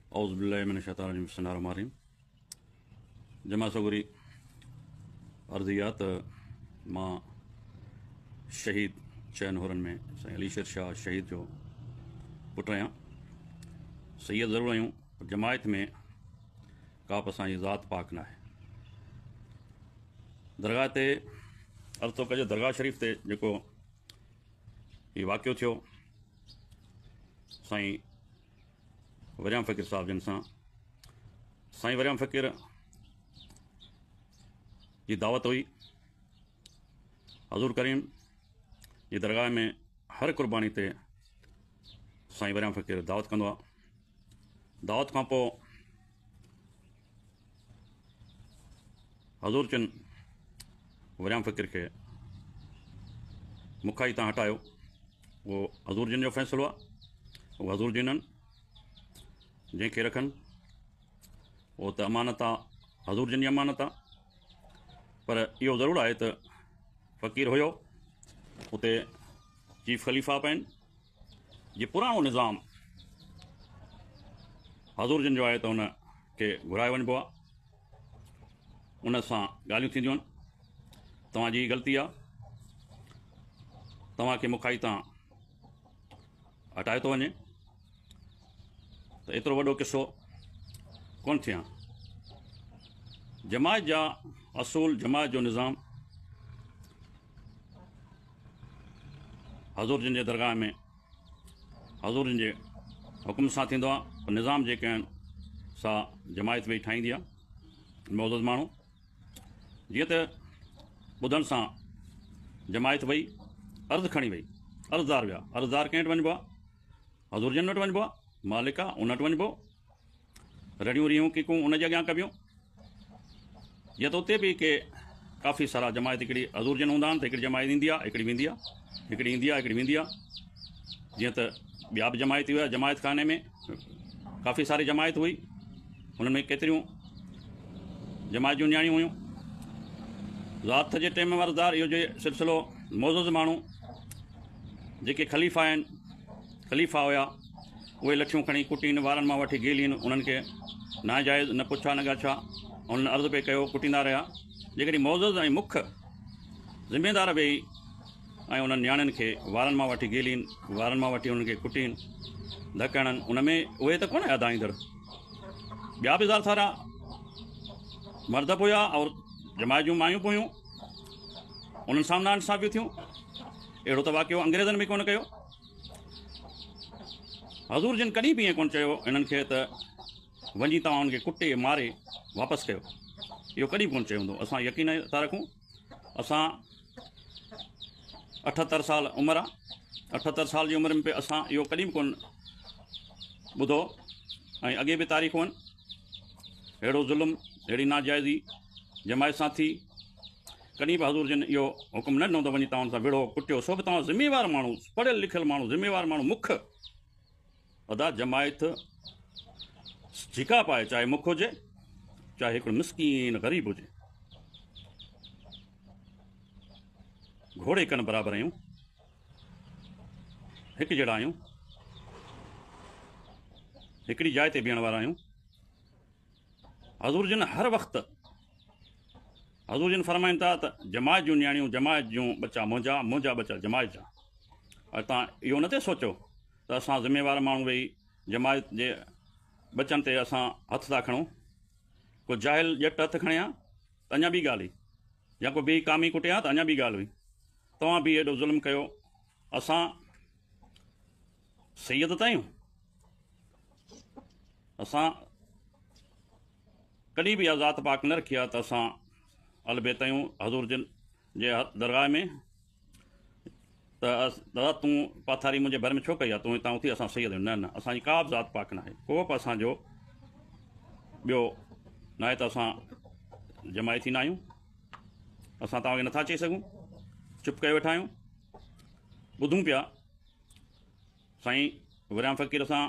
औज़ुबिल्लाहि जमा सगुरी अर्ज़िया त मां शहीद चयन हुरनि में साईं अलीशर शाह शहीद जो पुटु आहियां। सैयद ज़रूरु आहियूं, जमायत में का बि असांजी ज़ात पाक न आहे। दरगाह ते अर्ज़ थो कजे, दरगाह शरीफ़ ते जेको हीउ वाक़ियो थियो साईं वरियाम फ़क़ीर साहिब जिन सां, साईं वरियाम फ़क़ीर जी दावत हुई। हज़ूर करीम जी दरगाह में हर क़ुर्बानी ते साईं वरियाम फ़क़ीर दावत कंदो आहे। दावत खां पोइ हज़ूर चन वरियाम फ़क़ीर खे मुखाई तां हटायो। उहो हज़ूर जिन जो फ़ैसिलो आहे, उहो हज़ूर जिननि जंहिंखे रखनि उहो त अमानत आहे, हज़ूर जिन जी अमानत आहे। पर इहो ज़रूरु आहे त फ़क़ीर हुयो, उते चीफ ख़लीफ़ा बि आहिनि। जे पुराणो निज़ाम हज़ूर जिन जो आहे त उन खे घुराए वञिबो आहे, उन सां ॻाल्हियूं थींदियूं आहिनि। तव्हांजी ग़लती आहे, तव्हांखे मुखाई तां हटाए थो वञे, त एतिरो वॾो किस्सो कोन थियां। जमायत जा असूल, जमायत जो निज़ाम हज़ूर जिन जे दरगाह में हज़ूर जिन जे हुकुम सां थींदो आहे। निज़ाम जेके आहिनि सा जमायत वेही ठाहींदी आहे, मौज़ूद माण्हू। जीअं त ॿुधण सां जमायत वई, अर्ज़ु खणी वई, अर्ज़दार विया, अर्ज़दार कंहिं वटि वञिबो आहे? हज़ूर जिन वटि वञिबो आहे, मालिक आहे, उन वटि वञिबो। रड़ियूं रियूं कीकूं उन जे अॻियां कबियूं। या त उते बि के काफ़ी सारा जमायत, हिकिड़ी हज़ूर जिन हूंदा आहिनि त हिकिड़ी जमायत ईंदी आहे, हिकिड़ी वेंदी आहे, हिकिड़ी ईंदी आहे, हिकिड़ी वेंदी आहे। जीअं त ॿिया बि जमायत हुआ, जमायत खाने में काफ़ी सारी जमायत हुई, हुननि में केतिरियूं जमायत जूं न्याणियूं हुयूं। ज़ात जे टेम वारदार इहो जे सिलसिलो मौज़ूज़ माण्हू जेके ख़लीफ़ा आहिनि, ख़लीफ़ा हुया, उहे लठियूं खणी कुटीनि, वारनि मां वठी गेलीनि, उन्हनि खे नाजाइज़ न पुछा न ॻाछा, उन्हनि अर्ज़ु पे कयो, कुटींदा रहिया। जेकॾहिं मौज़ूज़ ऐं मुख ज़िमेदार वेही ऐं उन्हनि नियाणियुनि खे वारनि मां वठी गेलीनि, वारनि मां वठी उन्हनि खे कुटीनि, धकड़नि, उन में उहे त कोन अदा ईंदड़। ॿिया बि ज़ात वारा मर्द बि हुया और जमायत जूं मायूं बि हुयूं, उन्हनि सां नाइंसाफ़ियूं थियूं। अहिड़ो त वाक़ियो अंग्रेज़नि बि कोन कयो। हज़ूर जिन कॾहिं बि ईअं कोन चयो इन्हनि खे त वञी तव्हां उनखे कुटे मारे वापसि कयो, इहो कॾहिं कोन चयो हूंदो। असां यकीन था रखूं। असां 78 साल उमिरि आहे, 78 साल जी उमिरि में बि असां इहो कॾहिं बि कोन ॿुधो, ऐं अॻे बि तारीख़ूं आहिनि। अहिड़ो ज़ुल्म, अहिड़ी नाजाइज़ी जमायत सां थी, कॾहिं बि हज़ूर जिन इहो हुकुम न ॾिनो त वञी तव्हां सां विढ़ो कुटियो। सो बि तव्हां ज़िमेवार माण्हू, पढ़ियल लिखियल माण्हू, ज़िमेवार माण्हू, मुख अदा जमायत झिका पाए, चाहे मुख हुजे, चाहे हिकिड़ो मिसकीन ग़रीब हुजे। घोड़े कन बराबरि आहियूं, हिकु जहिड़ा आहियूं, हिकिड़ी जाइ ते बीहण वारा आहियूं। हज़ूर जिन हर वक़्तु, हज़ूर जिन फरमाइनि था त जमायत जूं नियाणियूं, जमायत जूं बच्चा मुंहिंजा, मुंहिंजा बच्चा जमायत जा। ऐं तव्हां इहो न थिए सोचो त असां ज़िमेवार माण्हू वेही जमायत जे बचनि ते असां हथु था खणूं। को जाहिल ॼट हथु खणे हा त अञा ॿी ॻाल्हि हुई, या को ॿी कामी कुटे हा त अञा ॿी ॻाल्हि हुई। तव्हां बि एॾो ज़ुल्म कयो। असां सैयद त आहियूं, असां कॾहिं बि ज़ात पाक न रखी आहे त असां अलबेत आहियूं हज़ूर जिन जे दरगाह में। त दादा तूं पाथारी मुंहिंजे भर में छो कई आहे, तूं हितां उथी, असां सैयद आहियूं। न न, असांजी का बि ज़ात पाक न आहे, को बि असांजो ॿियो न आहे त असां जमायती न आहियूं। असां तव्हांखे नथा चई सघूं, चुप करे वेठा आहियूं। ॿुधूं पिया साईं वरियाम फ़क़ीर सां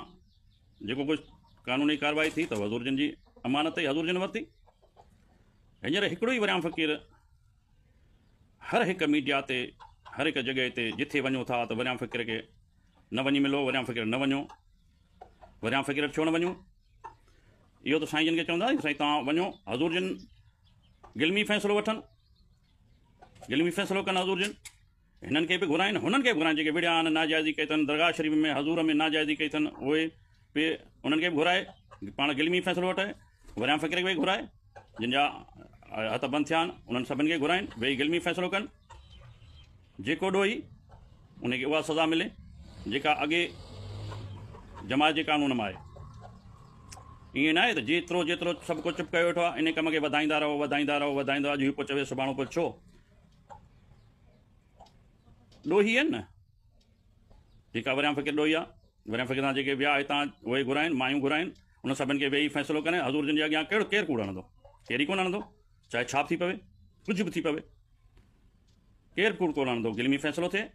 जेको कुझु कानूनी कार्रवाई थी त हज़ूर जिन जी अमानत ई हज़ूर जिन वरिती। हींअर हिकिड़ो ई वरियाम फ़क़ीर हर हिकु मीडिया ते, हर हिकु जॻह ते जिथे वञो था त वरियाम फ़क़ीर खे न वञी मिलो, वरियाम फ़क़ीर न वञो, वरियाम फ़क़ीर छो न वञूं? इहो त साईं जन खे चवंदा साईं तव्हां वञो हज़ूर जन गिलमी फ़ैसिलो वठनि, गिलमी फ़ैसिलो कनि हज़ूर जन, हिननि खे बि घुराइनि, हुननि खे बि घुराइनि जेके विड़िया आहिनि नाजाइज़ी कई अथनि दरगाह शरीफ़ में हज़ूर में नाजाइज़ी कई अथनि, उहे बि उन्हनि खे बि घुराए पाण गिलमी फ़ैसिलो वठे, वरियां फ़क़ीर खे बि घुराए, जिन जा हथ बंदि थिया आहिनि उन्हनि सभिनि खे घुराइनि, वेही गिलमी फ़ैसिलो कनि, जेको ॾोही उनखे उहा सज़ा मिले जेका अॻे जमायत जे कानून में आहे। ईअं न आहे त जेतिरो जेतिरो सभु कुझु चुप कयो वेठो आहे, इन कम खे वधाईंदा रहो वधाईंदा रहो वधाईंदा रहो, अॼु हीउ पोइ चवे सुभाणे पोइ छो ॾोही आहिनि न जेका वरियां फ़क़ीर ॾोही आहे, वरियां फ़क़ीर सां जेके विया हितां उहे घुराइनि, मायूं घुराइनि, उन सभिनि खे वेही फ़ैसिलो करे हज़ूर जन जे अॻियां केरु कूड़ हणंदो, केरु ई कोन हणंदो, चाहे छाप थी पवे कुझु बि थी पवे, केरु कूड़ कोन हणंदो। गिलमी फ़ैसिलो थिए,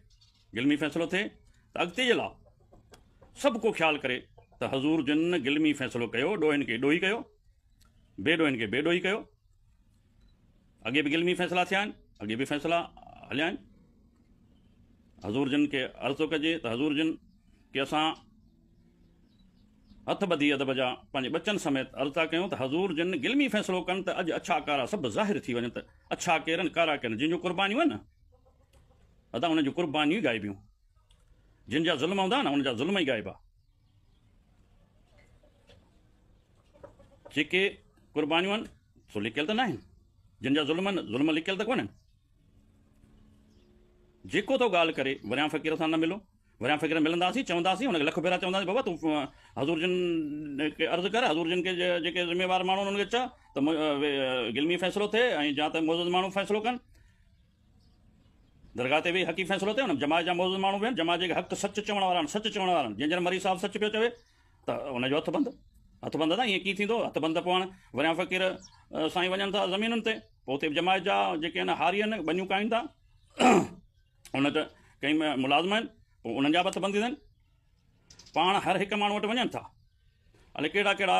गिलमी फ़ैसिलो थिए त अॻिते जे लाइ सभु को ख़्यालु करे त हज़ूर जन गिलमी फ़ैसिलो कयो, ॾोहिनि खे ॾोही कयो, बेॾोहिनि खे बेॾोही कयो, अॻे बि गिलमी फ़ैसिला थिया आहिनि, अॻे बि फ़ैसिला हलिया आहिनि। हज़ूर जन खे अर्ज़ु थो कजे त हज़ूर जन के असां हथ ॿधी अदब जा पंहिंजे बचनि समेत अर्ज़ु था कयूं त हज़ूर जन गिलमी फ़ैसिलो कनि त अॼु अछा कारा सभु ज़ाहिर थी वञनि त अछा केरनि कारा केरनि, जिन जूं क़ुर्बानियूं आहिनि न अदा उन जूं क़ुर्बानियूं ई गाइबियूं, जिन जा ज़ुल्म हूंदा न उन जा ज़ुल्म ई गाइबा, जेके क़ुर्बानियूं आहिनि सो लिकियल त न आहिनि, जिन जा ज़ुल्म आहिनि ज़ुल्म लिकियल त कोन्हनि। जेको तो ॻाल्हि करे वरियां फ़क़ीर सां न मिलो, वरियां फ़क़ीर मिलंदासीं चवंदासीं हुनखे लख भेरा चवंदासीं बाबा तूं हज़ूर जन खे अर्ज़ु कर, हज़ूर जन खे जेके ज़िम्मेवार माण्हू उन्हनि खे चओ त गिलमी फ़ैसिलो थिए ऐं जा त मौजूदु माण्हू फ़ैसिलो कनि, दरगाह ते वेही हक़ी फ़ैसिलो थिए, हुन जमायत जा मौजूदु माण्हू वेहनि, जमायत जे हक़ सच चवण वारा आहिनि, सच चवण वारा आहिनि, जंहिंजो मरीज़ साहिबु सच पियो चवे त हुनजो हथ बंदि आहे, ईअं कीअं थींदो हथ बंदि पोइ हाणे वरियां फ़क़ीर साईं वञनि था ज़मीनुनि ते, पोइ उते जमायत जा जेके आहिनि हारी आहिनि ॿनियूं काइनि था उन त कई मुलाज़िम आहिनि, पोइ उन्हनि जा बि हथ बंदि आहिनि, पाण हर हिकु माण्हू वटि वञनि था, अलाए कहिड़ा कहिड़ा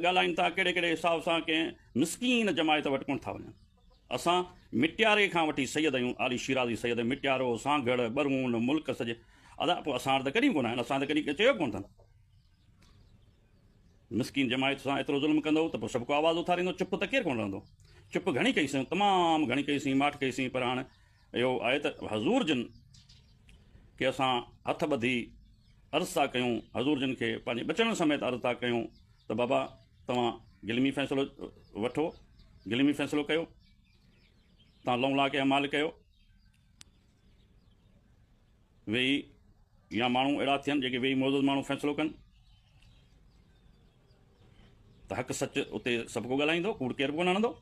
ॻाल्हाइनि था, कहिड़े कहिड़े हिसाब सां कंहिं मिसकीन जमायत वटि कोन था वञनि। असां मिटियारे खां वठी सैयद आहियूं, आली शिराज़ी सैयद, मिटियारो सांगड़ बरून मुल्क सॼे अदा, पोइ असां वटि त कॾहिं कोन आहिनि, असां त कॾहिं चयो कोन अथनि। मिसकीन जमायत सां एतिरो ज़ुल्म कंदो त पोइ सभु को आवाज़ु उथारींदो, चुप त केरु कोन रहंदो, चुप घणी कईसीं, तमामु घणी कईसीं, माठ कईसीं, पर हाणे इहो आहे त हज़ूर जन खे असां हथ ॿधी अर्ज़ु था कयूं, हज़ूर जन खे पंहिंजे बचनि समेत अर्ज़ु था कयूं त बाबा तव्हां गिलमी फ़ैसिलो वठो, गिलमी फ़ैसिलो कयो, तव्हां लौला खे अमाल कयो, वेही या माण्हू अहिड़ा थियनि जेके वेही मौजूदु माण्हू फ़ैसिलो कनि त हक़ सच उते सभु को ॻाल्हाईंदो, कूड़ केरु कोन हणंदो।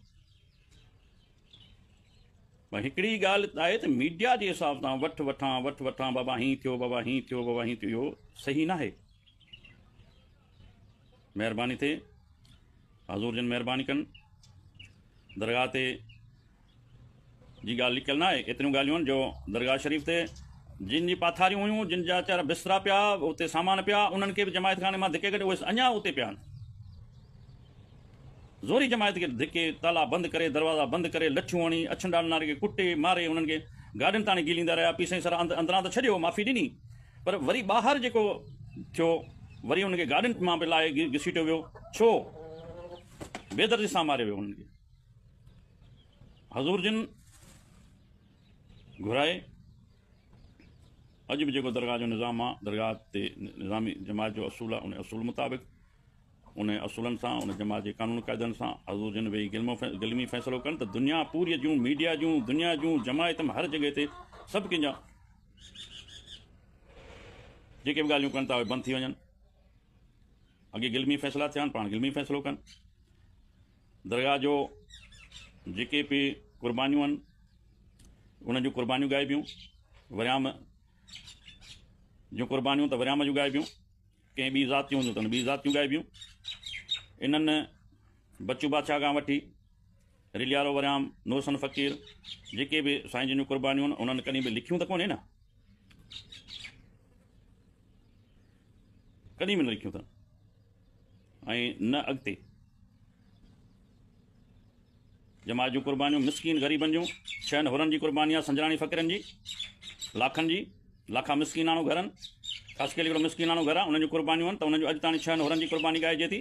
भई हिकिड़ी ॻाल्हि आहे त मीडिया जे हिसाब सां वठि वठां बाबा हीअं थियो, बाबा हीअं थियो, बाबा हीअं थियो, इहो सही न आहे। महिरबानी थिए हज़ूर जन महिरबानी कनि, दरगाह ते जी ॻाल्हि लिकियल न आहे, एतिरियूं ॻाल्हियूं आहिनि जो दरगाह शरीफ़ ते जिन जी पाथारियूं हुयूं, जिन जा वीचारा बिस्तरा पिया, उते सामान पिया, उन्हनि खे बि जमायत खाने मां धिके करे उहे अञा उते पिया आहिनि, ज़ोरी जमायत खे धिके, ताला बंदि करे, दरवाज़ा बंदि करे, लच्छूं हणी, अछनि डालनारे खे कुटे मारे, उन्हनि खे गाॾियुनि ताणी गीलींदा रहिया, पीसाईं सर अंदरां त छॾियो, माफ़ी ॾिनी, पर वरी ॿाहिरि जेको थियो वरी उनखे गाॾियुनि मां बि लाहे घसीटियो वियो, छो बेदर्दी सां मारियो वियो उन्हनि खे। हज़ूर जन घुराए अॼु बि जेको दरगाह जो निज़ाम आहे, दरगाह ते निज़ामी जमायत जो असूल आहे, उन असूल मुताबिक़ उन असूलनि सां, उन जमायत जे कानून क़ाइदनि सां हज़ूर जन वेही गिलमी फ़ैसिलो कनि त दुनिया पूरी जूं मीडिया जूं, दुनिया जूं जमायत में हर जॻह ते सभु कंहिंजा जेके बि ॻाल्हियूं कनि था उहे बंदि थी वञनि। अॻे गिलमी फ़ैसिला थिया आहिनि, पाण गिलमी फ़ैसिलो कनि, दरगाह जो जेके बि क़ुर्बानियूं आहिनि उन जूं क़ुर्बानियूं ॻाइबियूं, वरियाम जूं क़ुर्बानियूं त वरियाम जूं ॻाइबियूं, कंहिं ॿी ज़ातियूं हूंदियूं अथनि ॿी ज़ातियूं ॻाइबियूं। इन्हनि बच्चू बादशाह खां वठी रिलियारो वरियाम नूरसन फ़क़ीर जेके बि साईं जन जूं क़ुर्बानियूं आहिनि उन्हनि कॾहिं बि लिखियूं त कोन्हे न, कॾहिं बि न लिखियूं अथनि, ऐं न अॻिते। जमायत जूं क़ुर्बानियूं मिसकीन ग़रीबनि जूं, 6 हुरनि जी क़ुर्बानी आहे, संजराणी फ़क़ीरनि जी, लाखनि जी, लाखा मिसकीनाणो घरनि, ख़ासि करे हिकिड़ो मिसकीनाणो घर आहे, उन्हनि जूं क़ुर्बानियूं आहिनि त उन्हनि जूं अॼु ताणी 6 हुरनि जी क़ुर्बानी ॻाइजे थी,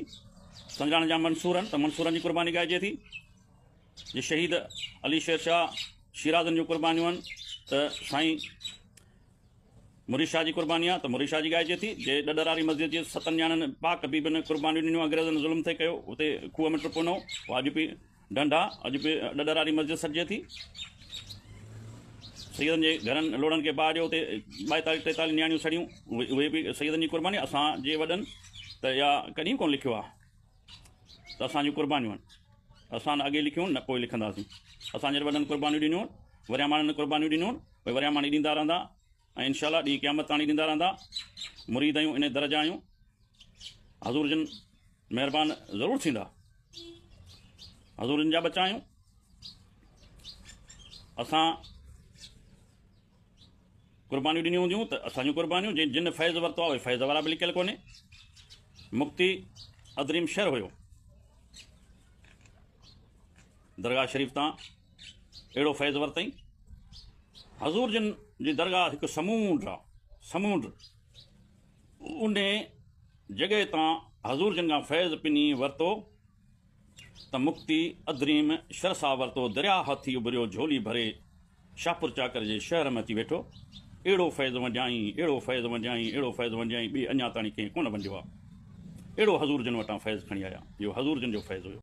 संजरान जा मंसूर आहिनि त मंसूरनि जी कुर्बानी ॻाइजे थी। जे शहीद अली शेर शाह शिराज़नि जूं कुर्बानियूं आहिनि त साईं मुरीद शाह जी कुर्बानी आहे त मुरीद शाह जी ॻाइजे थी। जे ॾॾरारी मस्जिद जी 7 ॼणनि पाक बीबीनि कुर्बानियूं ॾिनियूं, अंग्रेज़नि ज़ुल्म ते कयो, उते खूह में टुपो न हो, उहो अॼु बि ढंढा, अॼु बि ॾॾरारी मस्जिद सॾिजे थी। सैदनि जे घरनि लोड़नि खे बाहि ॾियो, उते 42-43 नियाणियूं सड़ियूं, उहे बि सैदनि जी कुर्बानी। असांजे वॾनि त इहा कॾहिं कोन लिखियो आहे त असांजूं कुर्बानियूं आहिनि, असां न अॻे लिखियूं न पोइ लिखंदासीं। असांजे वॾनि कुर्बानियूं ॾिनियूं आहिनि, वरिया माण्हुनि कुर्बानियूं ॾिनियूं आहिनि, भई वरिया माण्हू ॾींदा रहंदा ऐं इनशाला ॾींहुं क़यामत ताणी ॾींदा रहंदा। मुरीद आहियूं, इन दर्जा आहियूं, हज़ूर जन महिरबानी ज़रूरु थींदा, हज़ूरनि जा बचा आहियूं। असां कुर्बानियूं ॾिनियूं हूंदियूं त असांजूं कुर्बानियूं, जिन फैज़ वरितो आहे उहे फैज़ वारा बि लिखियलु कोन्हे। मुफ़्ती अदरीम शहर हुयो, दरगाह शरीफ़ तां अहिड़ो फैज़ वरितई। हज़ूर जन जी दरगाह हिकु समूंड आहे, समूंड, उन जॻह तां हज़ूर जन खां फैज़ पिनी वरितो त मुफ़्ती अदरीम शहर साहब वरितो, दरिया हाथी उभरियो, झोली भरे शाहपुर चाकर जे शहर में अची वेठो। अहिड़ो फैज़ वॼाई, अहिड़ो फैज़ वॼाई, अहिड़ो फैज़ वॼाई, ॿी अञा ताणी कंहिं कोन वंडियो आहे। अहिड़ो हज़ूर जन वटां फैज़ खणी आया, इहो हज़ूर जन जो फैज़ हुयो।